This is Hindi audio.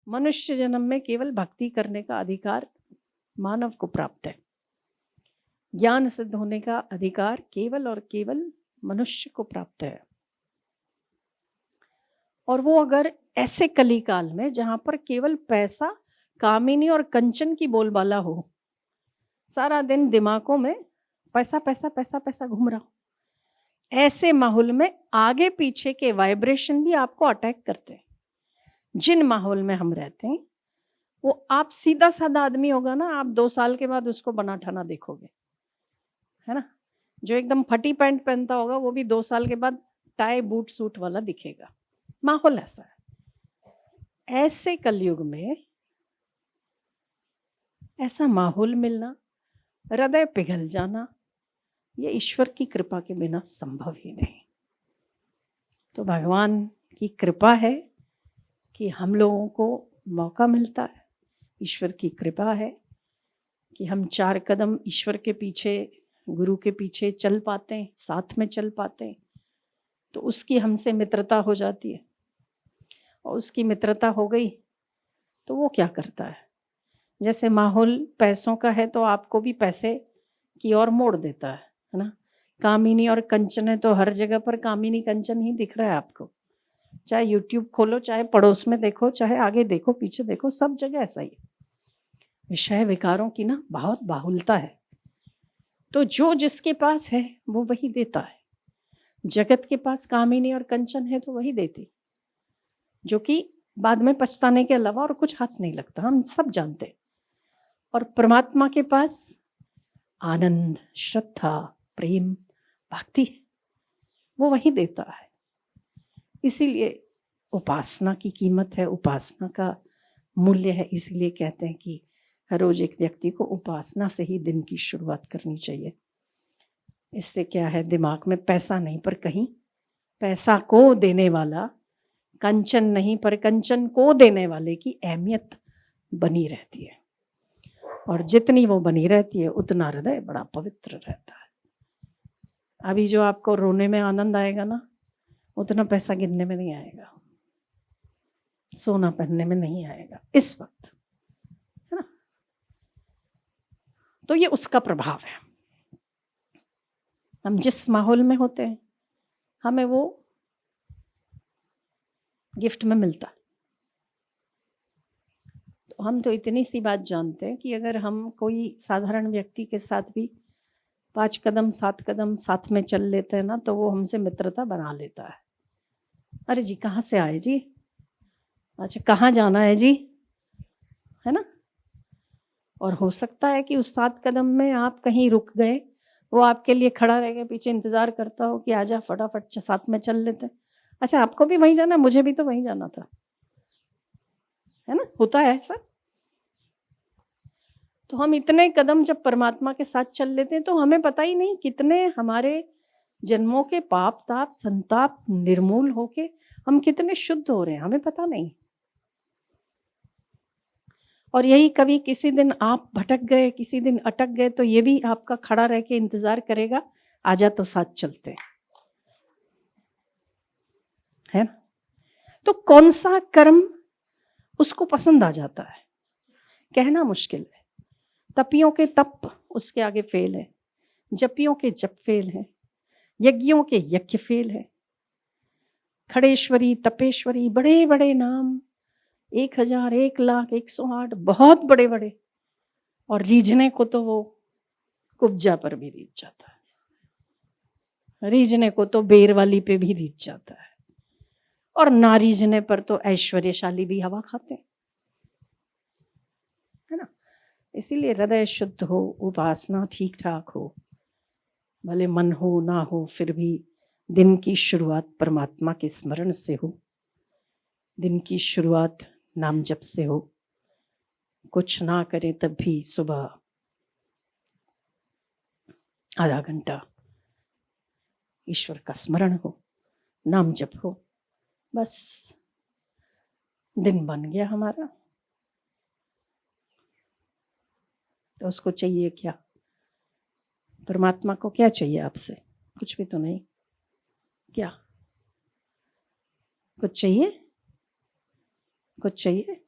मनुष्य जन्म में केवल भक्ति करने का अधिकार मानव को प्राप्त है। ज्ञान सिद्ध होने का अधिकार केवल और केवल मनुष्य को प्राप्त है। और वो अगर ऐसे कलिकाल में जहां पर केवल पैसा, कामिनी और कंचन की बोलबाला हो, सारा दिन दिमागों में पैसा पैसा पैसा पैसा घूम रहा हो, ऐसे माहौल में आगे पीछे के वाइब्रेशन भी आपको अटैक करते हैं। जिन माहौल में हम रहते हैं वो आप सीधा साधा आदमी होगा ना, आप 2 साल के बाद उसको बना ठाना देखोगे, है ना। जो एकदम फटी पैंट पहनता होगा वो भी 2 साल के बाद टाई बूट सूट वाला दिखेगा। माहौल ऐसा है। ऐसे कलयुग में ऐसा माहौल मिलना, हृदय पिघल जाना, ये ईश्वर की कृपा के बिना संभव ही नहीं। तो भगवान की कृपा है कि हम लोगों को मौका मिलता है। ईश्वर की कृपा है कि हम 4 कदम ईश्वर के पीछे, गुरु के पीछे चल पाते हैं, साथ में चल पाते हैं। तो उसकी हमसे मित्रता हो जाती है, और उसकी मित्रता हो गई तो वो क्या करता है, जैसे माहौल पैसों का है तो आपको भी पैसे की ओर मोड़ देता है ना। कामिनी और कंचन है तो हर जगह पर कामिनी कंचन ही दिख रहा है आपको, चाहे यूट्यूब खोलो, चाहे पड़ोस में देखो, चाहे आगे देखो, पीछे देखो, सब जगह ऐसा ही। विषय विकारों की ना बहुत बाहुलता है। तो जो जिसके पास है वो वही देता है। जगत के पास कामिनी और कंचन है तो वही देती, जो कि बाद में पछताने के अलावा और कुछ हाथ नहीं लगता, हम सब जानते। और परमात्मा के पास आनंद, श्रद्धा, प्रेम, भक्ति, वो वही देता है। इसीलिए उपासना की कीमत है, उपासना का मूल्य है। इसीलिए कहते हैं कि हर रोज एक व्यक्ति को उपासना से ही दिन की शुरुआत करनी चाहिए। इससे क्या है, दिमाग में पैसा नहीं पर कहीं पैसा को देने वाला, कंचन नहीं पर कंचन को देने वाले की अहमियत बनी रहती है। और जितनी वो बनी रहती है उतना हृदय बड़ा पवित्र रहता है। अभी जो आपको रोने में आनंद आएगा ना, उतना पैसा गिनने में नहीं आएगा, सोना पहनने में नहीं आएगा इस वक्त, है ना। तो ये उसका प्रभाव है। हम जिस माहौल में होते हैं हमें वो गिफ्ट में मिलता है। तो हम तो इतनी सी बात जानते हैं कि अगर हम कोई साधारण व्यक्ति के साथ भी 5 कदम 7 कदम साथ में चल लेते हैं ना, तो वो हमसे मित्रता बना लेता है। अरे जी कहाँ से आए जी, अच्छा कहाँ जाना है जी, है ना। और हो सकता है कि उस 7 कदम में आप कहीं रुक गए, वो आपके लिए खड़ा रह गया, पीछे इंतजार करता हो कि आजा फटाफट साथ में चल लेते हैं। अच्छा आपको भी वहीं जाना, मुझे भी तो वहीं जाना था, है ना, होता है ऐसा। तो हम इतने कदम जब परमात्मा के साथ चल लेते हैं तो हमें पता ही नहीं कितने हमारे जन्मों के पाप ताप संताप निर्मूल होके हम कितने शुद्ध हो रहे हैं, हमें पता नहीं। और यही कभी किसी दिन आप भटक गए, किसी दिन अटक गए, तो ये भी आपका खड़ा रह के इंतजार करेगा, आजा तो साथ चलते, है ना। तो कौन सा कर्म उसको पसंद आ जाता है कहना मुश्किल है। तपियों के तप उसके आगे फेल है, जपियों के जप फेल है, यज्ञों के यज्ञ फेल है। खड़ेश्वरी, तपेश्वरी, बड़े बड़े नाम, 1000, 1,00,000, 108, बहुत बड़े बड़े, और रीझने को तो वो कुब्जा पर भी रीझ जाता है, रीझने को तो बेर वाली पे भी रीझ जाता है, और ना रीझने पर तो ऐश्वर्यशाली भी हवा खाते हैं, है ना। इसीलिए हृदय शुद्ध हो, उपासना ठीक ठाक हो, भले मन हो ना हो, फिर भी दिन की शुरुआत परमात्मा के स्मरण से हो, दिन की शुरुआत नाम जप से हो। कुछ ना करें तब भी सुबह आधा घंटा ईश्वर का स्मरण हो, नाम जप हो, बस दिन बन गया हमारा। तो उसको चाहिए क्या, परमात्मा को क्या चाहिए आपसे, कुछ भी तो नहीं। क्या कुछ चाहिए, कुछ चाहिए?